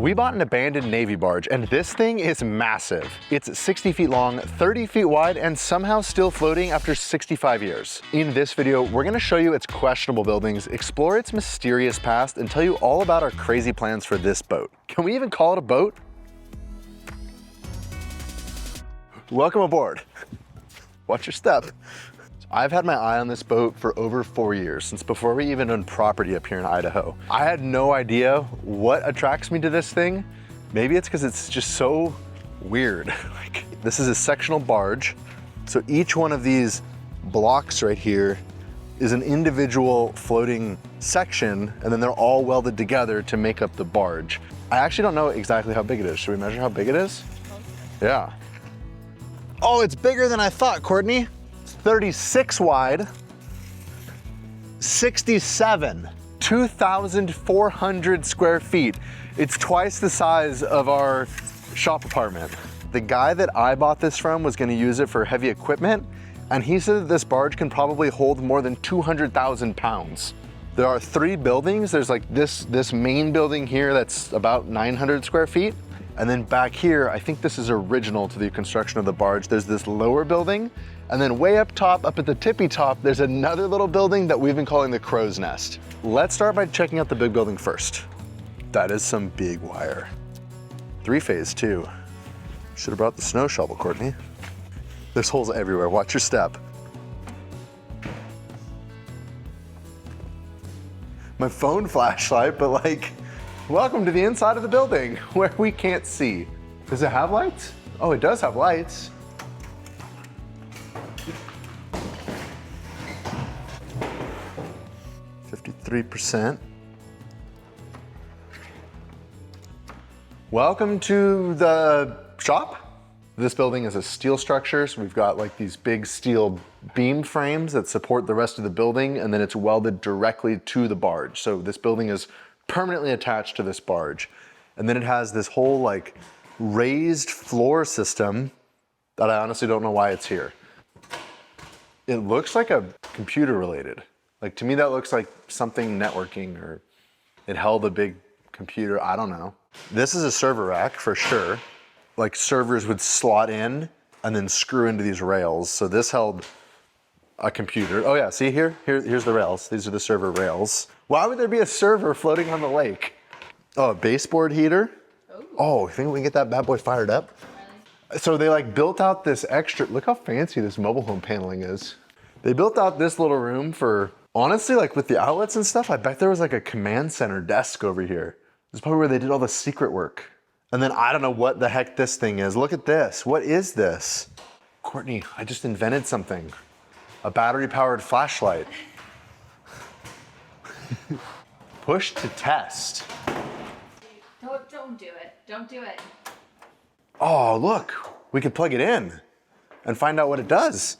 We bought an abandoned Navy barge, and this thing is massive. It's 60 feet long, 30 feet wide, and somehow still floating after 65 years. In this video, we're gonna show you its questionable buildings, explore its mysterious past, and tell you all about our crazy plans for this boat. Can we even call it a boat? Welcome aboard. Watch your step. I've had my eye on this boat for over 4 years, since before we even owned property up here in Idaho. I had no idea what attracts me to this thing. Maybe it's because it's just so weird. This is a sectional barge. So each one of these blocks right here is an individual floating section, and then they're all welded together to make up the barge. I actually don't know exactly how big it is. Should we measure how big it is? Yeah. Oh, it's bigger than I thought, Courtney. 36 wide, 67, 2,400 square feet. It's twice the size of our shop apartment. The guy that I bought this from was gonna use it for heavy equipment, and he said that this barge can probably hold more than 200,000 pounds. There are 3 buildings. There's like this main building here that's about 900 square feet. And then back here, I think this is original to the construction of the barge. There's this lower building, and then way up top, up at the tippy top, there's another little building that we've been calling the crow's nest. Let's start by checking out the big building first. That is some big wire. 3-phase too. Should have brought the snow shovel, Courtney. There's holes everywhere, watch your step. My phone flashlight, but like, welcome to the inside of the building where we can't see. Does it have lights? Oh, it does have lights. %. Welcome to the shop. This building is a steel structure, so we've got like these big steel beam frames that support the rest of the building, and then it's welded directly to the barge. So this building is permanently attached to this barge. And then it has this whole like raised floor system that I honestly don't know why it's here. It looks like a computer related. Like to me, that looks like something networking, or it held a big computer, I don't know. This is a server rack for sure. Like servers would slot in and then screw into these rails. So this held a computer. Oh yeah, see here's the rails. These are the server rails. Why would there be a server floating on the lake? Oh, a baseboard heater. Oh, you think we can get that bad boy fired up? So they like built out this extra, look how fancy this mobile home paneling is. They built out this little room for, honestly, like with the outlets and stuff, I bet there was like a command center desk over here. This is probably where they did all the secret work. And then I don't know what the heck this thing is. Look at this. What is this? Courtney, I just invented something. A battery-powered flashlight. Push to test. Don't do it. Don't do it. Oh, look. We could plug it in and find out what it does.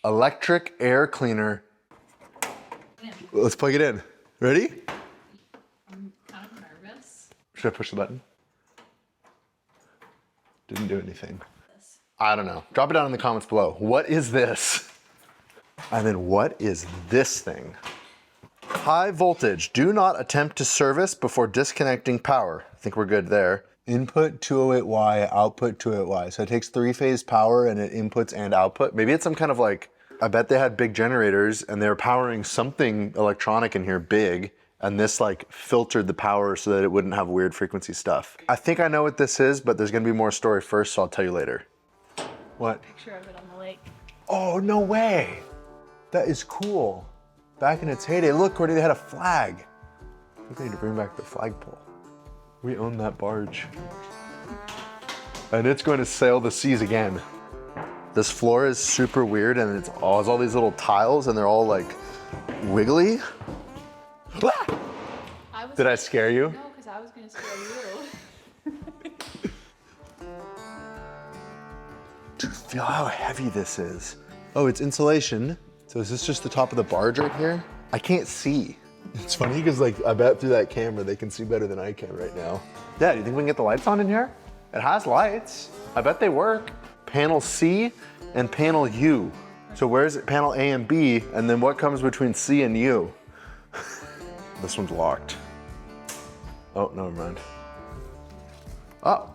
Electric air cleaner. Let's plug it in. Ready? I'm kind of nervous. Should I push the button? Didn't do anything. I don't know. Drop it down in the comments below. What is this? And then what is this thing? High voltage. Do not attempt to service before disconnecting power. I think we're good there. Input 208Y, output 208Y. So it takes 3-phase power and it inputs and output. Maybe it's some kind of like, I bet they had big generators and they're powering something electronic in here big, and this like filtered the power so that it wouldn't have weird frequency stuff. I think I know what this is, but there's gonna be more story first, so I'll tell you later. What? Picture of it on the lake. Oh, no way. That is cool. Back in its heyday, look, Courtney, they had a flag. I think they need to bring back the flagpole. We own that barge. And it's going to sail the seas again. This floor is super weird, and it has all these little tiles, and they're all like wiggly. Did I scare you? No, because I was going to scare you. Dude, feel how heavy this is. Oh, it's insulation. So is this just the top of the barge right here? I can't see. It's funny because like I bet through that camera they can see better than I can right now. Yeah, do you think we can get the lights on in here? It has lights. I bet they work. Panel C and panel U. So where's it? Panel A and B, and then what comes between C and U? This one's locked. Oh, never mind. Oh,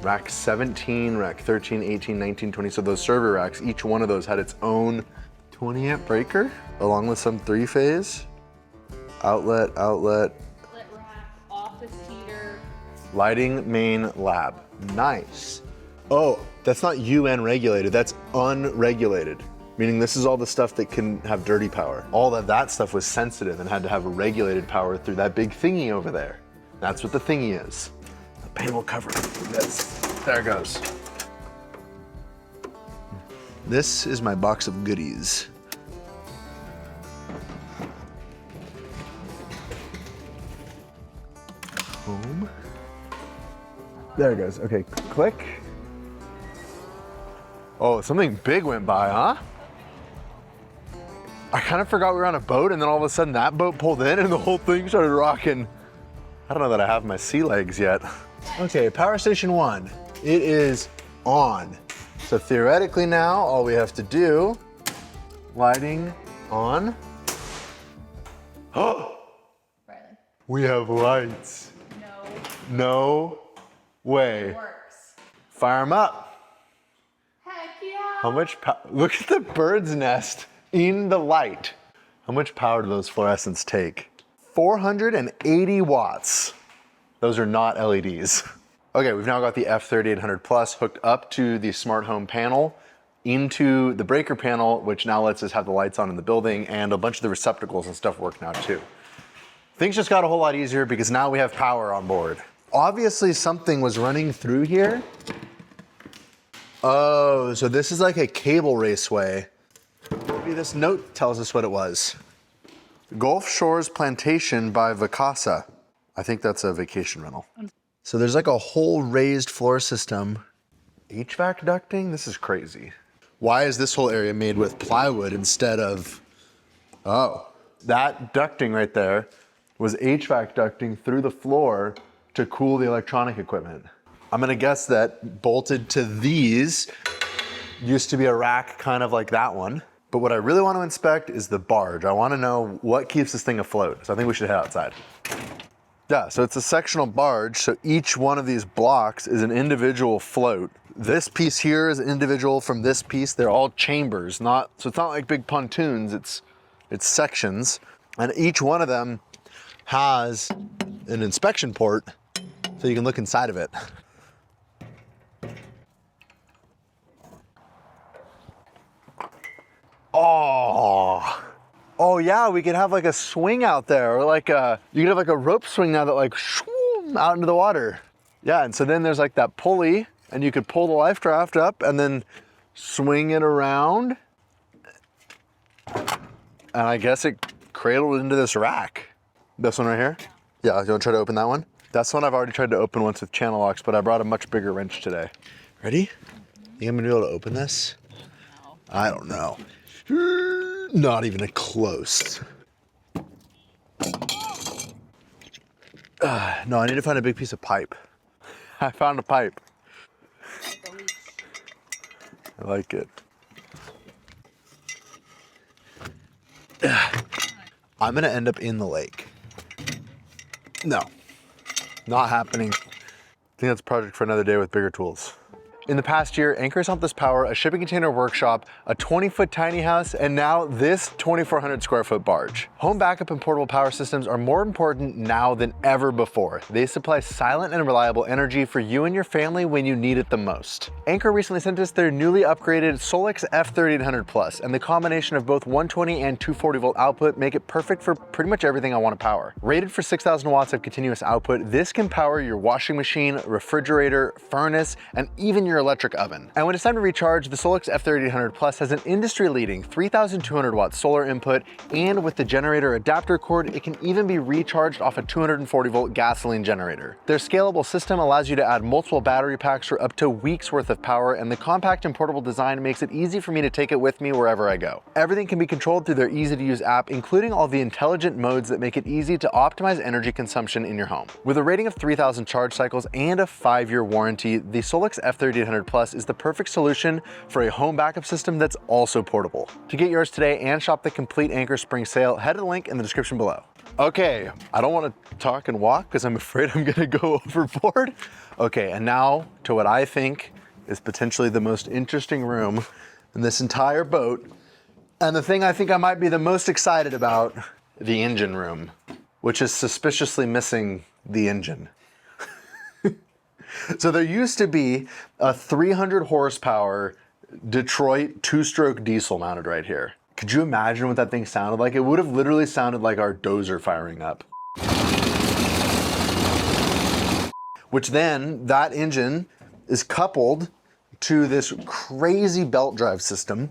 rack 17, rack 13, 18, 19, 20. So those server racks, each one of those had its own 20 amp breaker, along with some 3-phase. Outlet. Split rack, office heater. Lighting main lab. Nice. Oh, that's not UN regulated, that's unregulated. Meaning this is all the stuff that can have dirty power. All of that stuff was sensitive and had to have regulated power through that big thingy over there. That's what the thingy is. The pen will cover this. There it goes. This is my box of goodies. Home. There it goes. Okay, click. Oh, something big went by, huh? I kind of forgot we were on a boat, and then all of a sudden that boat pulled in and the whole thing started rocking. I don't know that I have my sea legs yet. Okay, power station 1. It is on. So theoretically now, all we have to do, lighting on. Oh, Riley. we have lights. No. No way. Works. Fire them up. Heck yeah. How much power? Look at the bird's nest in the light. How much power do those fluorescents take? 480 watts. Those are not LEDs. Okay, we've now got the F3800 Plus hooked up to the smart home panel into the breaker panel, which now lets us have the lights on in the building, and a bunch of the receptacles and stuff work now too. Things just got a whole lot easier because now we have power on board. Obviously something was running through here. Oh, so this is like a cable raceway. Maybe this note tells us what it was. Gulf Shores Plantation by Vacasa. I think that's a vacation rental. So there's like a whole raised floor system. HVAC ducting? This is crazy. Why is this whole area made with plywood instead of, oh, that ducting right there was HVAC ducting through the floor to cool the electronic equipment. I'm gonna guess that bolted to these used to be a rack kind of like that one. But what I really want to inspect is the barge. I want to know what keeps this thing afloat. So I think we should head outside. Yeah, so it's a sectional barge. So each one of these blocks is an individual float. This piece here is individual from this piece. They're all chambers, so it's not like big pontoons, it's sections. And each one of them has an inspection port so you can look inside of it. Oh yeah, we could have like a swing out there, or you could have like a rope swing now that like shwoom, out into the water. Yeah, and so then there's like that pulley, and you could pull the life raft up and then swing it around. And I guess it cradled into this rack. This one right here? Yeah, you wanna try to open that one? That's one I've already tried to open once with channel locks, but I brought a much bigger wrench today. Ready? Think I'm gonna be able to open this? No. I don't know. Not even close. No, I need to find a big piece of pipe. I found a pipe. I like it. I'm gonna end up in the lake. No, not happening. I think that's a project for another day with bigger tools. In the past year, Anchor's helped us power a shipping container workshop, a 20-foot tiny house, and now this 2,400 square foot barge. Home backup and portable power systems are more important now than ever before. They supply silent and reliable energy for you and your family when you need it the most. Anchor recently sent us their newly upgraded Solix F3800 Plus, and the combination of both 120 and 240 volt output make it perfect for pretty much everything I want to power. Rated for 6,000 watts of continuous output, this can power your washing machine, refrigerator, furnace, and even your electric oven. And when it's time to recharge, the Solix F3800 Plus has an industry-leading 3,200 watt solar input, and with the generator adapter cord, it can even be recharged off a 240 volt gasoline generator. Their scalable system allows you to add multiple battery packs for up to weeks worth of power, and the compact and portable design makes it easy for me to take it with me wherever I go. Everything can be controlled through their easy-to-use app, including all the intelligent modes that make it easy to optimize energy consumption in your home. With a rating of 3,000 charge cycles and a 5-year warranty, the Solix F3800 Plus is the perfect solution for a home backup system that's also portable. To get yours today and shop the complete Anchor spring sale, head to the link in the description below. Okay, I don't want to talk and walk because I'm afraid I'm gonna go overboard. Okay, and now to what I think is potentially the most interesting room in this entire boat. And the thing I think I might be the most excited about, the engine room, which is suspiciously missing the engine. So there used to be a 300 horsepower Detroit two-stroke diesel mounted right here. Could you imagine what that thing sounded like? It would have literally sounded like our dozer firing up. Which then, that engine is coupled to this crazy belt drive system.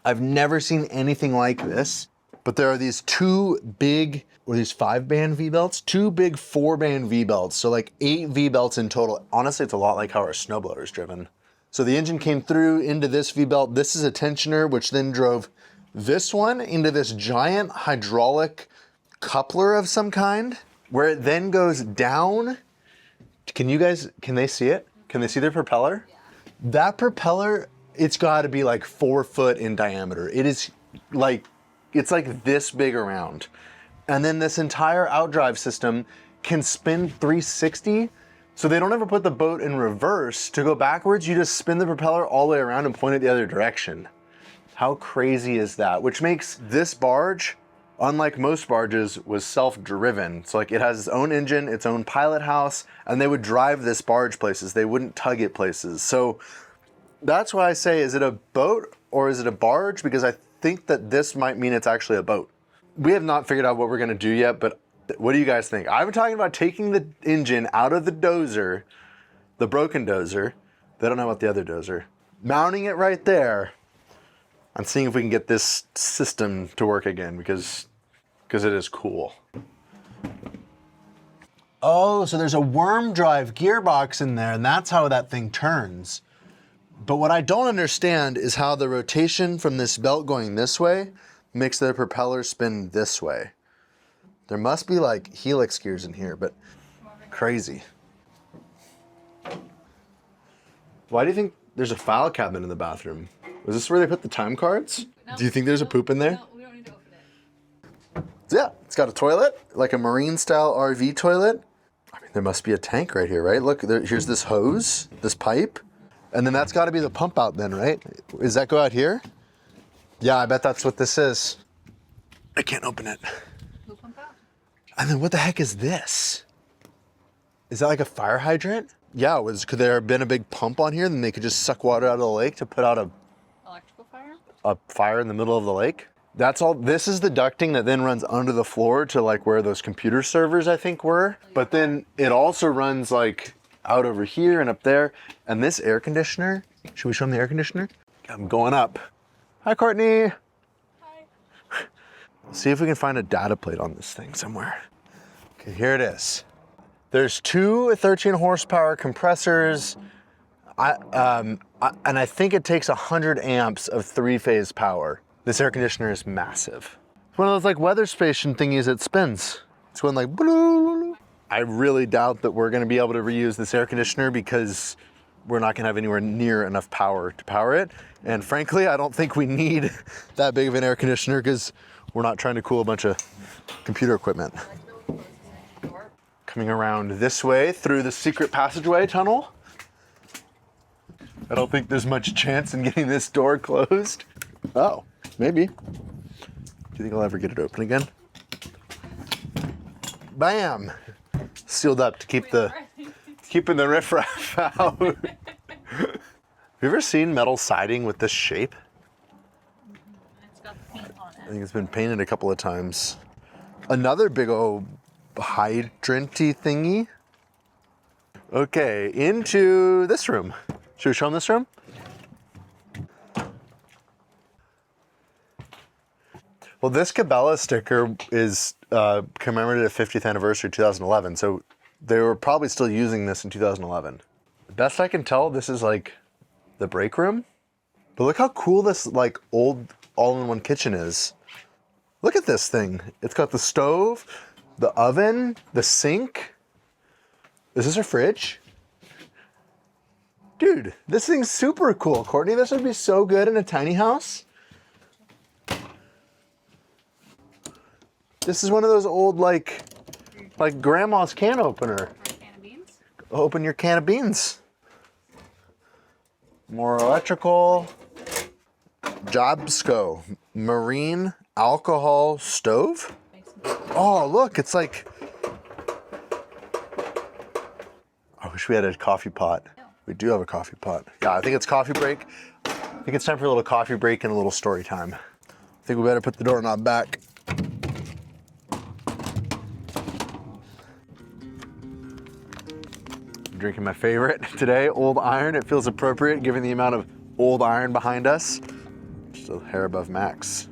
I've never seen anything like this, but there are these two big, or these 5-band V-belts, two big 4-band V-belts, so like 8 V-belts in total. Honestly, it's a lot like how our snowblower is driven. So the engine came through into this V-belt. This is a tensioner, which then drove this one into this giant hydraulic coupler of some kind, where it then goes down. Can they see it? Can they see the propeller? Yeah. That propeller, it's gotta be like 4 foot in diameter. It is like, it's like this big around. And then this entire outdrive system can spin 360. So they don't ever put the boat in reverse to go backwards. You just spin the propeller all the way around and point it the other direction. How crazy is that? Which makes this barge, unlike most barges, was self-driven. So like it has its own engine, its own pilot house, and they would drive this barge places. They wouldn't tug it places. So that's why I say, is it a boat or is it a barge? Because I think that this might mean it's actually a boat. We have not figured out what we're gonna do yet, but what do you guys think? I've been talking about taking the engine out of the dozer, the broken dozer. They don't know about the other dozer. Mounting it right there and seeing if we can get this system to work again because it is cool. Oh, so there's a worm drive gearbox in there and that's how that thing turns. But what I don't understand is how the rotation from this belt going this way makes the propeller spin this way. There must be like helix gears in here, but crazy. Why do you think there's a file cabinet in the bathroom? Was this where they put the time cards? No, Do you think there's a poop in there? No, we don't need to open it. Yeah, it's got a toilet, like a marine style RV toilet. I mean, there must be a tank right here, right? Look, here's this hose, this pipe, and then that's gotta be the pump out then, right? Does that go out here? Yeah, I bet that's what this is. I can't open it. We'll pump out. And then what the heck is this? Is that like a fire hydrant? Yeah, could there have been a big pump on here and then they could just suck water out of the lake to put out Electrical fire? a fire in the middle of the lake? That's all. This is the ducting that then runs under the floor to like where those computer servers I think were. But then it also runs like out over here and up there. And this air conditioner, should we show them the air conditioner? I'm going up. Hi, Courtney. Hi. See if we can find a data plate on this thing somewhere. Okay, here it is. There's two 13 horsepower compressors. And I think it takes 100 amps of 3-phase power. This air conditioner is massive. It's one of those like weather station thingies that spins. It's going like, blue. I really doubt that we're gonna be able to reuse this air conditioner because we're not gonna have anywhere near enough power to power it. And frankly, I don't think we need that big of an air conditioner because we're not trying to cool a bunch of computer equipment. Coming around this way through the secret passageway tunnel. I don't think there's much chance in getting this door closed. Oh, maybe. Do you think I'll ever get it open again? Bam! Sealed up to keep keeping the riffraff out. Have you ever seen metal siding with this shape? It's got paint on it. I think it's been painted a couple of times. Another big old hydrant-y thingy. Okay, into this room. Should we show them this room? Well, this Cabela sticker is commemorated 50th anniversary 2011, so they were probably still using this in 2011. Best I can tell, this is like the break room. But look how cool this like old all-in-one kitchen is. Look at this thing. It's got the stove, the oven, the sink. Is this a fridge? Dude, this thing's super cool, Courtney. This would be so good in a tiny house. This is one of those old, like grandma's can opener. Or a can of beans. Open your can of beans. More electrical. Jobsco marine alcohol stove. Oh, look, it's like, I wish we had a coffee pot. We do have a coffee pot. Yeah, I think it's coffee break. I think it's time for a little coffee break and a little story time. I think we better put the doorknob back. I'm drinking my favorite today, Old Iron. It feels appropriate given the amount of old iron behind us. Just a hair above max.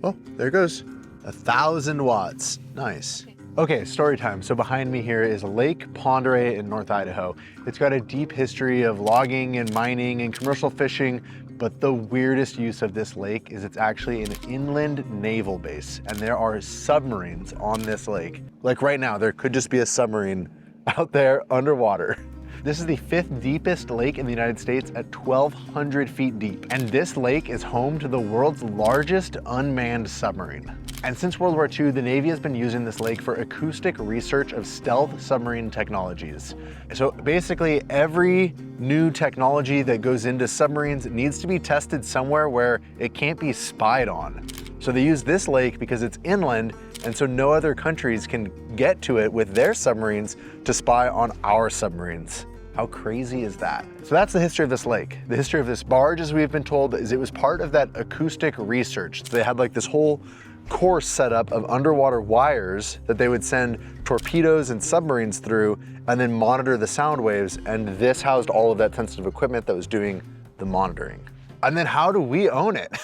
Oh, there it goes. 1,000 watts. Nice. Okay, story time. So behind me here is Lake Pend Oreille in North Idaho. It's got a deep history of logging and mining and commercial fishing, but the weirdest use of this lake is it's actually an inland naval base, and there are submarines on this lake. Like right now, there could just be a submarine out there underwater. This is the 5th deepest lake in the United States at 1,200 feet deep. And this lake is home to the world's largest unmanned submarine. And since World War II, the Navy has been using this lake for acoustic research of stealth submarine technologies. So basically every new technology that goes into submarines needs to be tested somewhere where it can't be spied on. So they use this lake because it's inland, and so no other countries can get to it with their submarines to spy on our submarines. How crazy is that? So that's the history of this lake. The history of this barge, as we've been told, is it was part of that acoustic research. So they had like this whole course set up of underwater wires that they would send torpedoes and submarines through and then monitor the sound waves. And this housed all of that sensitive equipment that was doing the monitoring. And then how do we own it?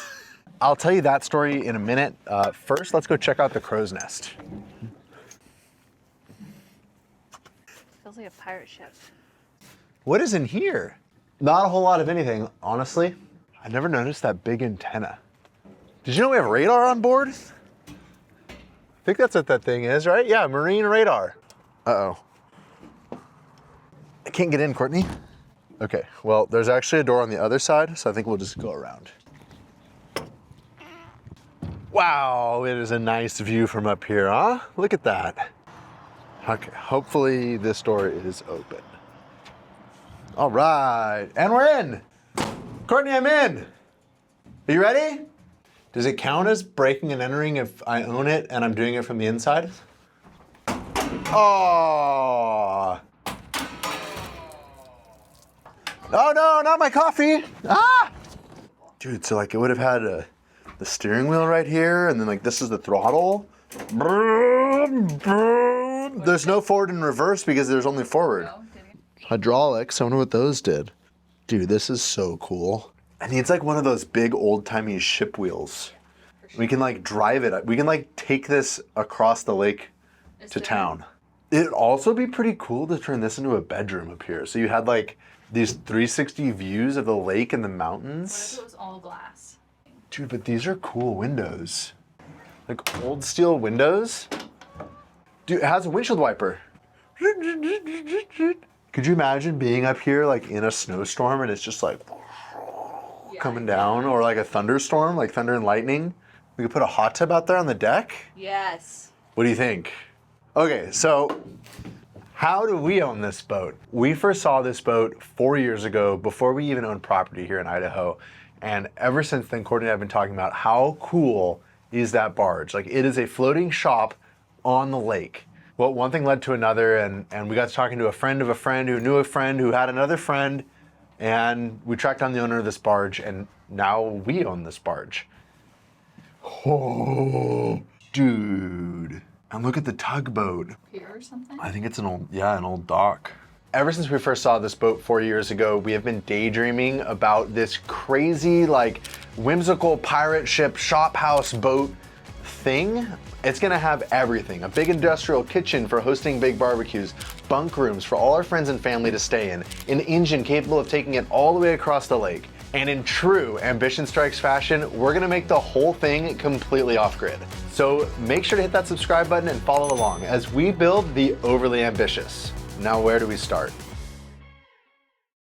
I'll tell you that story in a minute. First, let's go check out the crow's nest. Feels like a pirate ship. What is in here? Not a whole lot of anything, honestly. I never noticed that big antenna. Did you know we have radar on board? I think that's what that thing is, right? Yeah, marine radar. Uh-oh. I can't get in, Courtney. Okay, well, there's actually a door on the other side, so I think we'll just go around. Wow, it is a nice view from up here, huh? Look at that. Okay, hopefully this door is open. All right, and we're in. Courtney, I'm in. Are you ready? Does it count as breaking and entering if I own it and I'm doing it from the inside? Oh. Oh no, not my coffee. Ah! Dude, so like it would have had the steering wheel right here, and then like this is the throttle. There's no forward and reverse because there's only forward. Hydraulics, I wonder what those did. Dude, this is so cool. It needs like one of those big old-timey ship wheels. We can like drive it. We can like take this across the lake to town. It'd also be pretty cool to turn this into a bedroom up here. So you had like these 360 views of the lake and the mountains. What if it was all glass? Dude, but these are cool windows. Like old steel windows. Dude, it has a windshield wiper. Could you imagine being up here like in a snowstorm and it's just like coming down, or like a thunderstorm, like thunder and lightning? We could put a hot tub out there on the deck. Yes. What do you think? Okay, so how do we own this boat? We first saw this boat 4 years ago before we even owned property here in Idaho. And ever since then, Courtney and I have been talking about how cool is that barge. Like it is a floating shop on the lake. Well, one thing led to another, and we got to talking to a friend who knew a friend who had another friend, and we tracked down the owner of this barge, and now we own this barge. Oh, dude. And look at the tugboat. Pier or something? I think it's an old dock. Ever since we first saw this boat 4 years ago, we have been daydreaming about this crazy, like, whimsical pirate ship shop house boat thing. It's gonna have everything. A big industrial kitchen for hosting big barbecues, bunk rooms for all our friends and family to stay in, an engine capable of taking it all the way across the lake. And in true Ambition Strikes fashion, we're gonna make the whole thing completely off-grid. So make sure to hit that subscribe button and follow along as we build the Overly Ambitious. Now, where do we start?